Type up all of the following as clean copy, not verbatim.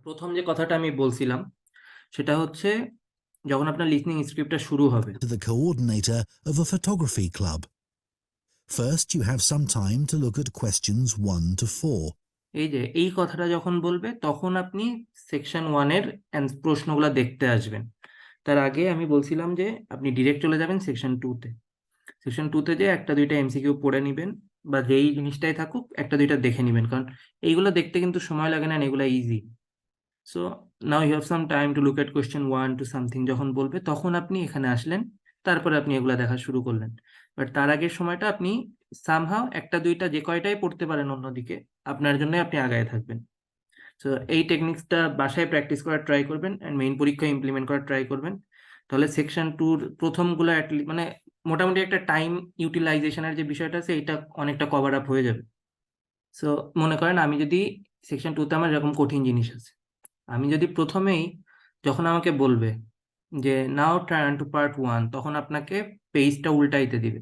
প্রথম যে কথাটা আমি বলছিলাম সেটা হচ্ছে যখন আপনার লিসনিং স্ক্রিপ্টটা শুরু হবে To the coordinator of a photography club. First, you have some time to look at questions 1 to 4. এই যে এই কথাটা যখন বলবে তখন আপনি সেকশন 1-এর প্রশ্নগুলো দেখতে আসবেন। তার আগে আমি বলছিলাম যে আপনি ডিরেক্ট চলে যাবেন সেকশন 2-তে। সেকশন 2-তে যে একটা দুইটা এমসিকিউ পড়ে নেবেন বা যেই জিনিসটাই থাকুক একটা দুইটা দেখে নেবেন, কারণ এইগুলো দেখতে কিন্তু সময় লাগে না, এগুলো easy. So now you have some time to look at question 1 to something যখন বলবে তখন আপনি এখানে আসলেন, তারপরে আপনি এগুলা দেখা শুরু করলেন। বাট তার আগের সময়টা আপনি সামহাও একটা দুইটা যে কয়টাই পড়তে পারেন অন্যদিকে আপনার জন্য আপনি আগায় থাকবেন। সো এই টেকনিক্সটা বাসায় প্র্যাকটিস করার ট্রাই করবেন অ্যান্ড মেইন পরীক্ষায় ইমপ্লিমেন্ট করার ট্রাই করবেন। তাহলে সেকশন 2-র প্রথমগুলো মানে মোটামুটি একটা টাইম ইউটিলাইজেশনের যে বিষয়টা আছে এটা অনেকটা কভার আপ হয়ে যাবে। সো মনে করেন আমি যদি সেকশন 2-তে আমার এরকম কঠিন জিনিস আছে, আমি যদি প্রথমেই যখন আমাকে বলবে যে নাও টার্ন টু পার্ট 1 তখন আপনাকে পেজটা উল্টাইতে দিবে।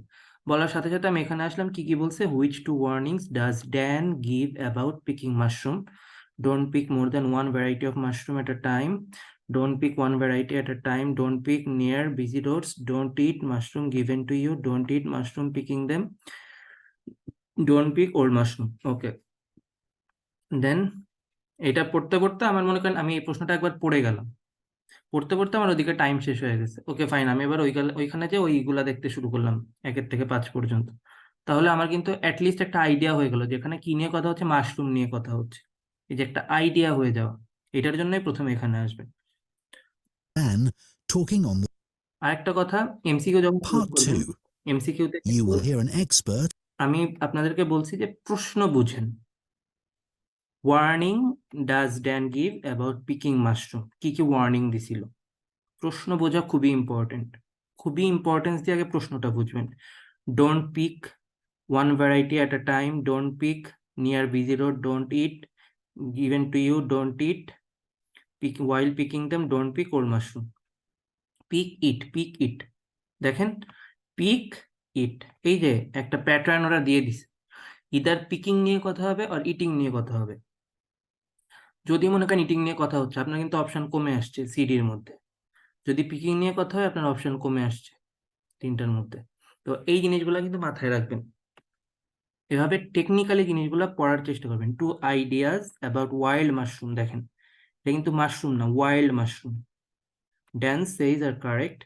বলার সাথে সাথে আমি এখানে আসলাম, কি কি বলছে, which two warnings does Dan give about picking mushroom, don't pick more than one variety of mushroom at a time, don't pick one variety at a time, don't pick near busy roads, don't eat mushroom given to you, don't eat mushroom picking them, don't pick old mushroom. Okay, then এটা পড়তে পড়তে আমার মনে করেন আমি এই প্রশ্নটা একবার পড়ে গেলাম, পড়তে পড়তে আমার ওদিকে টাইম শেষ হয়ে গেছে। ওকে ফাইন, আমি এবার ওইখানে যে ওইগুলা দেখতে শুরু করলাম 1 থেকে 5 পর্যন্ত। তাহলে আমার কিন্তু অ্যাটলিস্ট একটা আইডিয়া হয়ে গেল যে এখানে কি নিয়ে কথা হচ্ছে, মাশরুম নিয়ে কথা হচ্ছে। এই যে একটা আইডিয়া হয়ে যাওয়া, এটার জন্যই প্রথমে এখানে আসবে। And talking on the আরেকটা কথা, এমসিকিউ যখন শেষ part করবেন 2, এমসিকিউতে you কিন্তু will hear an expert আমি আপনাদেরকে বলছি যে প্রশ্ন বুঝেন। Warning does Dan give about picking mushroom, কি কি ওয়ার্নিং দিছিল, প্রশ্ন বোঝা খুবই ইম্পর্টেন্ট। খুবই ইম্পর্টেন্স দিয়ে আগে প্রশ্নটা বুঝবেন। Don't pick one variety at a time, don't pick near busy road, don't eat given to you, don't eat pick while picking them, don't pick old mushroom. Pick it, pick it, দেখেন pick ইট, এই যে একটা pattern ওরা দিয়ে দিছে, either Peking নিয়ে কথা হবে আর ইটিং নিয়ে কথা হবে। যদি মনে করেন ইটিং নিয়ে কথা হচ্ছে আপনার কিন্তু অপশন কমে আসছে সিডির মধ্যে, যদি পিকিং নিয়ে কথা হয় আপনার অপশন কমে আসছে 3টার মধ্যে। তো এই জিনিসগুলো কিন্তু মাথায় রাখবেন, এভাবে টেকনিক্যালি জিনিসগুলো পড়ার চেষ্টা করবেন। 2 আইডিয়াস অ্যাবাউট ওয়াইল্ড মাশরুম, দেখেন এটা কিন্তু মাশরুম না, wild mushroom. Dan says are correct,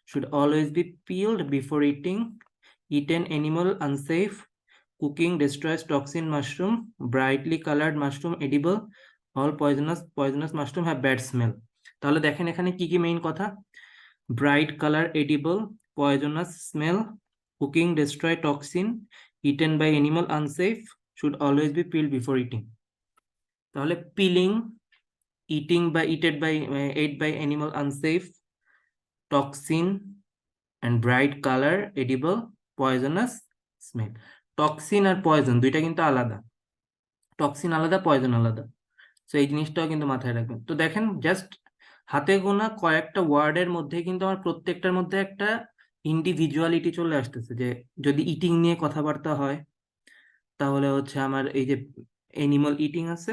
should always be peeled before eating, eaten animal unsafe, cooking destroys toxin mushroom, brightly colored mushroom edible, all poisonous mushroom have bad smell। তাহলে দেখেন এখানে কি কি main কথা, bright colour edible, poisonous smell, cooking destroy toxin, eaten by animal unsafe, should always be peeled before eating. তাহলে peeling, eating বা eat by animal unsafe, toxin and bright colour edible, poisonous smell. Toxin আর poison দুইটা কিন্তু আলাদা, toxin আলাদা, poison আলাদা। তো এই জিনিসটাও কিন্তু মাথায় রাখবেন। তো দেখেন জাস্ট হাতে গোনা কয়েকটা ওয়ার্ডের মধ্যে কিন্তু আমার প্রত্যেকটার মধ্যে একটা ইন্ডিভিজুয়ালিটি চলে আসতেছে, যে যদি ইটিং নিয়ে কথাবার্তা হয় তাহলে হচ্ছে আমার এই যে এনিমাল ইটিং আছে,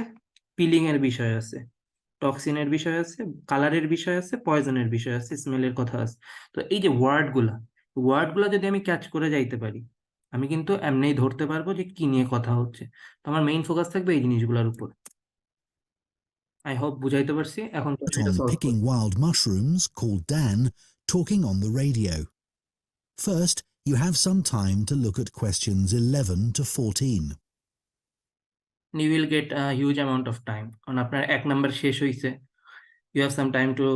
পিলিং এর বিষয় আছে, টক্সিনের বিষয় আছে, কালারের বিষয় আছে, পয়জনের বিষয় আছে, স্মেলের কথা আছে। তো এই যে ওয়ার্ডগুলা যদি আমি ক্যাচ করে যাইতে পারি আমি কিন্তু এমনিই ধরতে পারবো যে কি নিয়ে কথা হচ্ছে। তো আমার মেইন ফোকাস থাকবে এই জিনিসগুলোর উপর। আই হোপ বুঝাইতে পারছি। এখন এটা on সলভ picking করি। wild mushrooms called Dan talking on the radio. First, you have some time to look at questions 11 to 14. You will get a huge amount of time, কারণ আপনার 1 number শেষ হইছে, you have some time to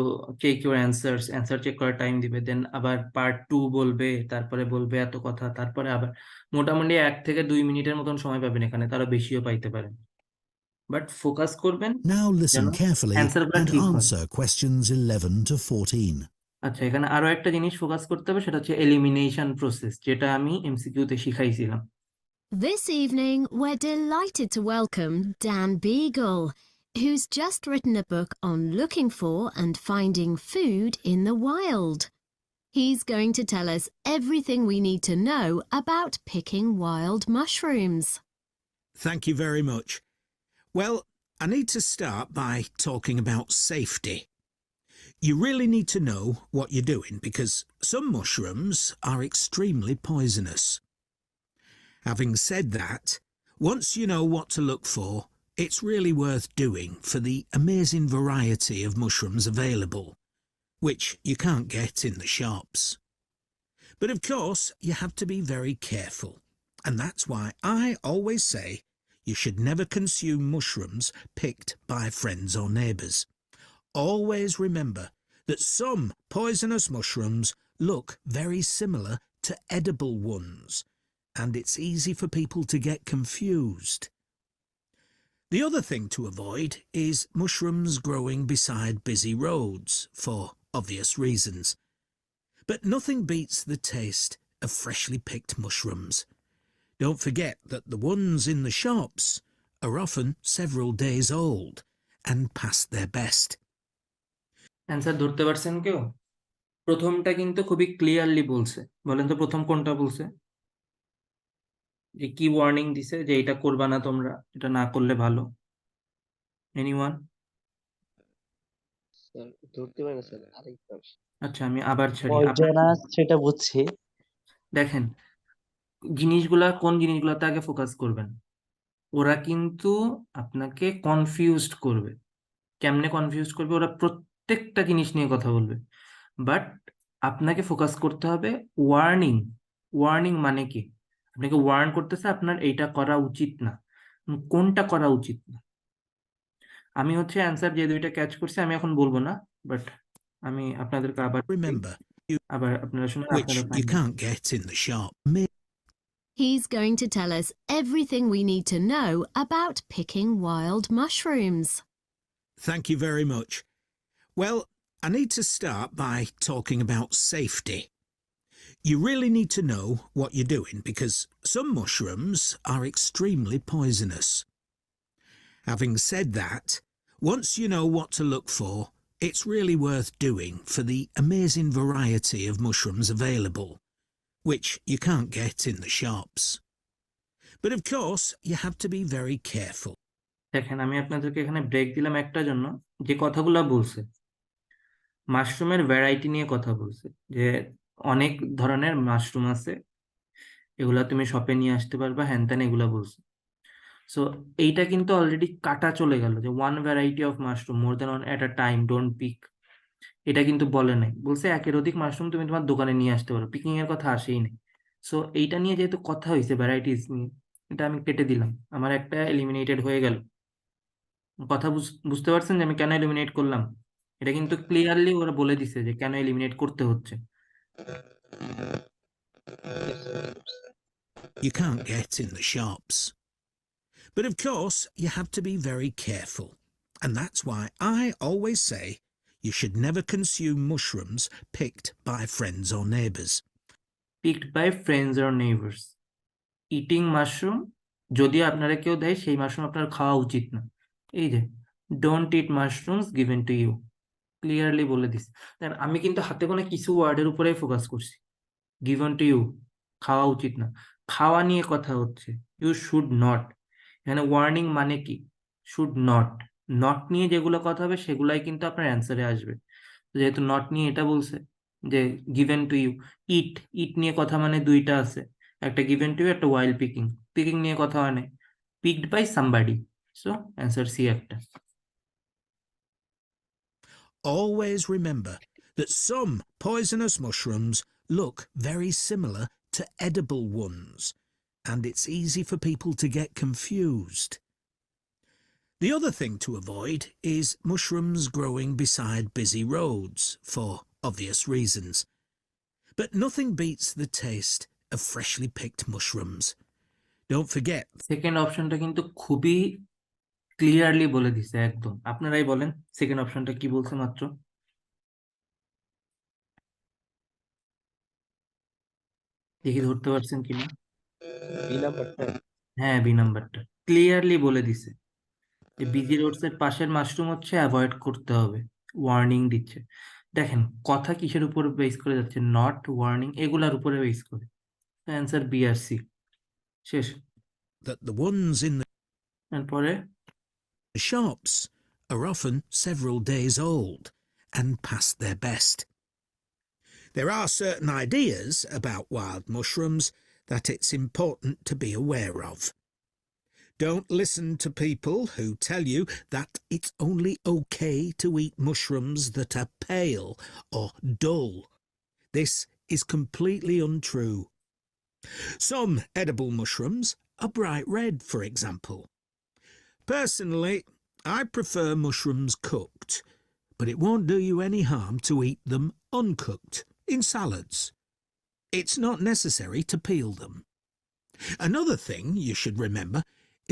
check your answer check করার time দিবে, then আবার part 2 বলবে, তারপরে বলবে এত কথা, তারপরে আবার মোটামুটি 1 থেকে 2 মিনিটের মতন সময় পাবেন এখানে, তারও বেশিও পাইতে পারেন। বাট ফোকাস করবেন Now যেন listen carefully অ্যান্সারগুলো and ঠিক হয়। answer questions 11 to 14. আচ্ছা, এখানে আরো একটা জিনিস ফোকাস করতে হবে, সেটা হচ্ছে এলিমিনেশন প্রসেস, যেটা আমি এমসিকিউতে শিখাইছিলাম। This evening, we're delighted to welcome Dan Beagle, who's just written a book on looking for and finding food in the wild. He's going to tell us everything we need to know about picking wild mushrooms. Thank you very much. Well, I need to start by talking about safety. You really need to know what you're doing because some mushrooms are extremely poisonous. Having said that, once you know what to look for, it's really worth doing for the amazing variety of mushrooms available, which you can't get in the shops. But of course, you have to be very careful, and that's why I always say you should never consume mushrooms picked by friends or neighbours. Always remember that some poisonous mushrooms look very similar to edible ones, and it's easy for people to get confused. The other thing to avoid is mushrooms growing beside busy roads, for obvious reasons. But nothing beats the taste of freshly picked mushrooms. Don't forget that the ones in the shops are often several days old and past their best. Answer ধরতে পারছেন কেউ? প্রথমটা কিন্তু খুবই clearly বলছে। বলেন তো প্রথম কোনটা বলছে? যে কি ওয়ার্নিং দিছে যে এটা করবা না তোমরা, এটা না করলে ভালো। এনিওয়ান? স্যার ধরতে পারি না স্যার, আরেকবার। আচ্ছা আমি আবার ছাড়ি। পয়জনাস সেটা বুঝছি। দেখেন কোন জিনিসগুলোতে আগে ফোকাস করবেন। ওরা কিন্তু আপনাকে কনফিউজড করবে। কেমনে কনফিউজ করবে? ওরা প্রত্যেকটা জিনিস নিয়ে কথা বলবে, বাট আপনাকে ফোকাস করতে হবে ওয়ার্নিং। ওয়ার্নিং মানে কি? আপনাকে ওয়ার্ন করতেছে আপনার এইটা করা উচিত না, কোনটা করা উচিত না। আমি হচ্ছে অ্যান্সার যে দুইটা ক্যাচ করছি আমি এখন বলবো না, বাট আমি আপনাদেরকে Remember, আপনারা শুনে which you can't get in the shop. He's going to tell us everything we need to know about picking wild mushrooms. Thank you very much. Well, I need to start by talking about safety. You really need to know what you're doing because some mushrooms are extremely poisonous. Having said that, once you know what to look for, it's really worth doing for the amazing variety of mushrooms available, which you can't get in the shops. But of course, you have to be very careful. দেখেন আমি আপনাদেরকে এখানে break দিলাম একটা জন্য, যে কথাগুলো বলছে মাশরুমের ভ্যারাইটি নিয়ে কথা বলছে, যে অনেক ধরনের মাশরুম আছে, এগুলা তুমি শপে নিয়ে আসতে পারবা, হ্যান ত্যান এগুলা বলছে। সো এইটা কিন্তু অলরেডি কাটা চলে গেল, যে one variety of mushroom more than one at a time don't pick, এটা কিন্তু বলে নাই। বলছে একের অধিক মাশরুম তুমি তোমার দোকানে নিয়ে আসতে পারো, পিকিং এর কথা আসেই নাই। সো এইটা নিয়ে যেহেতু কথা হয়েছে ভ্যারাইটিস নিয়ে, এটা আমি কেটে দিলাম, আমার একটা এলিমিনেটেড হয়ে গেল। কথা বুঝতে পারছেন যে আমি কেন এলিমিনেট করলাম? এটা কিন্তু ক্লিয়ারলি ওরা বলে দিছে যে কেন এলিমিনেট করতে হচ্ছে। You can't get in the shops. But of course, you have to be very careful, and that's why I always say you should never consume mushrooms picked by friends or neighbours. Picked by friends or neighbours. Eating mushroom, যদি আপনারা কেউ দেয় সেই mushroom আপনার খাওয়া উচিত না। এই যে don't eat mushrooms given to you, clearly বলে দিস। আমি কিন্তু হাতে কোনো কিছু ওয়ার্ডের উপরে ফোকাস করছি। গিভেন টু ইউ, খাওয়া উচিত না, খাওয়া নিয়ে কথা হচ্ছে। ইউ শুড নট, এখানে ওয়ার্নিং মানে কি? শুড নট, নট নিয়ে যেগুলো কথা হবে সেগুলাই কিন্তু আপনার অ্যান্সারে আসবে। যেহেতু নট নিয়ে এটা বলছে যে given to you, eat, eat নিয়ে কথা মানে দুইটা আছে, একটা গিভেন টু ইউ, একটা ওয়াইল্ড পিকিং। পিকিং নিয়ে কথা হয় না, picked by somebody. So answer C একটা। Always remember that some poisonous mushrooms look very similar to edible ones, and it's easy for people to get confused. The other thing to avoid is mushrooms growing beside busy roads, for obvious reasons. But nothing beats the taste of freshly picked mushrooms. Don't forget. Second অপশনটা কিন্তু খুবই clearly বলে দিছে একদম। আপনারাই বলেন second অপশনটা কি বলছে মাত্র। দেখি ধরতে পারছেন কিনা। বি নাম্বারটা। হ্যাঁ, বি নাম্বারটা ক্লিয়ারলি বলে দিছে যে বিজি রোডস এর পাশের মাশরুম হচ্ছে অ্যাভয়েড করতে হবে, ওয়ার্নিং দিচ্ছে। দেখেন কথা কিসের উপর বেস করে যাচ্ছে? নট, ওয়ার্নিং, এগুলার উপরে বেস করে। অ্যান্সার বি আর সি। শেষ। That the ones in এরপরে the shops are often several days old and past their best. There are certain ideas about wild mushrooms that it's important to be aware of. Don't listen to people who tell you that it's only okay to eat mushrooms that are pale or dull. This is completely untrue. Some edible mushrooms are bright red, for example. Personally, I prefer mushrooms cooked, but it won't do you any harm to eat them uncooked in salads. It's not necessary to peel them. Another thing you should remember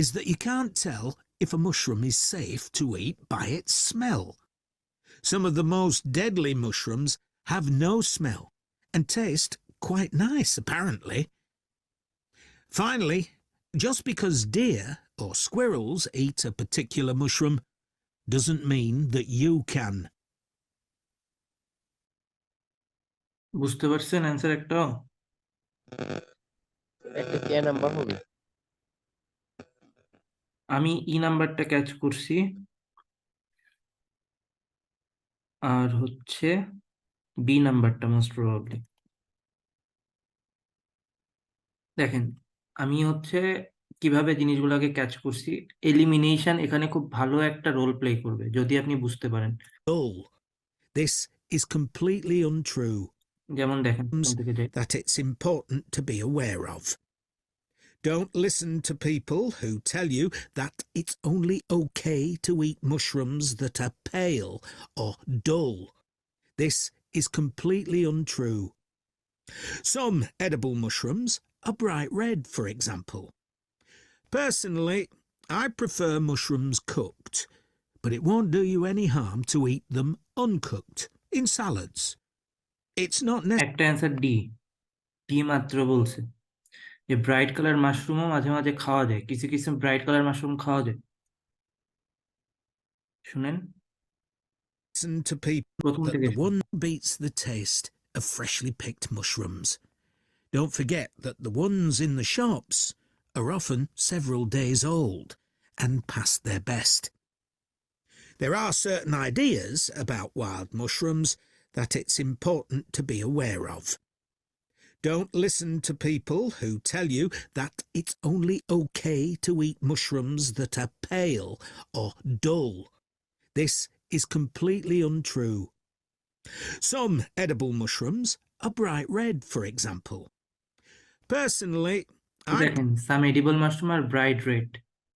is that you can't tell if a mushroom is safe to eat by its smell. Some of the most deadly mushrooms have no smell and taste quite nice, apparently. Finally, just because deer or squirrels eat a particular mushroom doesn't mean that you can. বুঝতে পারছেন answer একটা? একটা কে number হবে? আমি ই নাম্বারটা catch করছি, আর হচ্ছে B নাম্বারটা মোস্ট প্রবাবলি। দেখেন, আমি হচ্ছে কিভাবে জিনিসগুলোকে ক্যাচ করছি। এলিমিনেশন এখানে খুব ভালো একটা রোল প্লে করবে যদি আপনি বুঝতে পারেন। Dull. This is completely untrue. যেমন দেখেন কোন থেকে যাই। That it's important to be aware of. Don't listen to people who tell you that it's only okay to eat mushrooms that are pale or dull. This is completely untrue. Some edible mushrooms are bright red, for example. Personally, I prefer mushrooms cooked, but it won't do you any harm to eat them uncooked in salads. It's not একটা answer D, D মাত্র বলছে যে bright colour মাশরুমও মাঝে মাঝে খাওয়া যায়, কিছু কিছু ব্রাইট কালার মাশরুম খাওয়া যায়। শুনেন Listen to people প্রথম that থেকে the one beats the taste of freshly picked mushrooms. Don't forget that the ones in the shops are often several days old and past their best. There are certain ideas about wild mushrooms that it's important to be aware of. Don't listen to people who tell you that it's only okay to eat mushrooms that are pale or dull. This is completely untrue. Some edible mushrooms are bright red, for example. Personally, দেখেন, সাম edible mushroom আর bright red,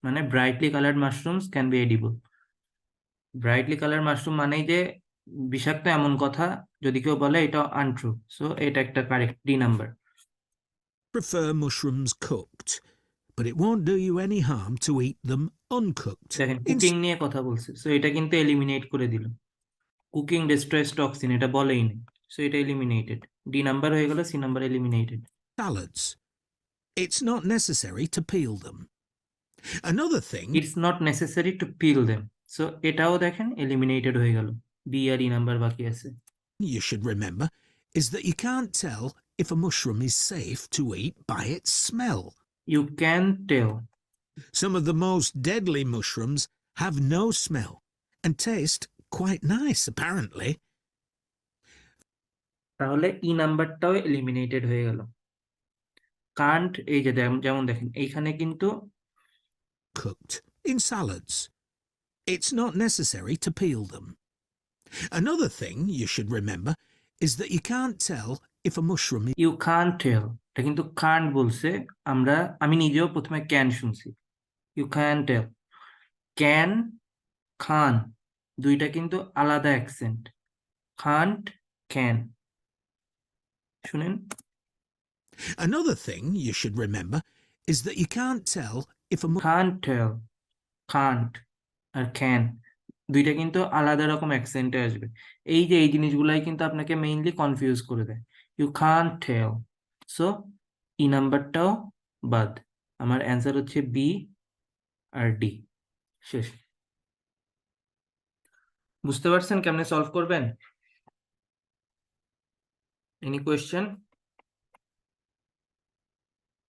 মানে brightly coloured mushrooms can be edible. Brightly colour mushroom মানেই যে বিষাক্ত এমন কথা যদি কেউ বলে এটা আনট্রু। সো এটা একটা correct, D number. prefer mushrooms cooked, but it won't do you any harm to eat them uncooked. দেখেন কুকিং নিয়ে কথা বলছে, সো এটা কিন্তু এলিমিনেট করে দিল। কুকিং ডিস্ট্রেস টক্সিন এটা বলেই নেই, সো এটা এলিমিনেটেড। ডি নাম্বার হয়ে গেল, C number eliminated. Salads. It's not necessary to peel them. Another thing it's not necessary to peel them, so এটাও দেখেন এলিমিনেটেড হয়ে গেল। বি আর ই নাম্বার বাকি আছে। you should remember is that you can't tell if a mushroom is safe to eat by its smell. You can tell. Some of the most deadly mushrooms have no smell and taste quite nice, apparently. তাহলে ই নাম্বারটাও eliminated হয়ে গেল। Kant, এই যে যেমন দেখেন এইখানে কিন্তু Cooked in salads. It's not necessary to peel them. Another thing you should remember is that you can't tell if a mushroom is you can tell, এটা কিন্তু কান্ট বলছে। আমি নিজেও প্রথমে ক্যান শুনছি। ইউ ক্যান টেল, ক্যান, খান দুইটা কিন্তু আলাদা অ্যাকসেন্ট। Can't, can. শুনেন, Another thing you should remember is that you can't tell if a can't tell, can't আর ক্যান দুইটা কিন্তু আলাদা রকম অ্যাকসেন্টে আসবে। এই যে এই জিনিসগুলাই কিন্তু আপনাকে মেইনলি কনফিউজ করে দেয়। ইউ কান্ট টেল, সো ই নাম্বারটাও বাদ। আমার অ্যান্সার হচ্ছে বি আর ডি। শেষ। বুঝতে পারছেন কেমনে সলভ করবেন? Any question?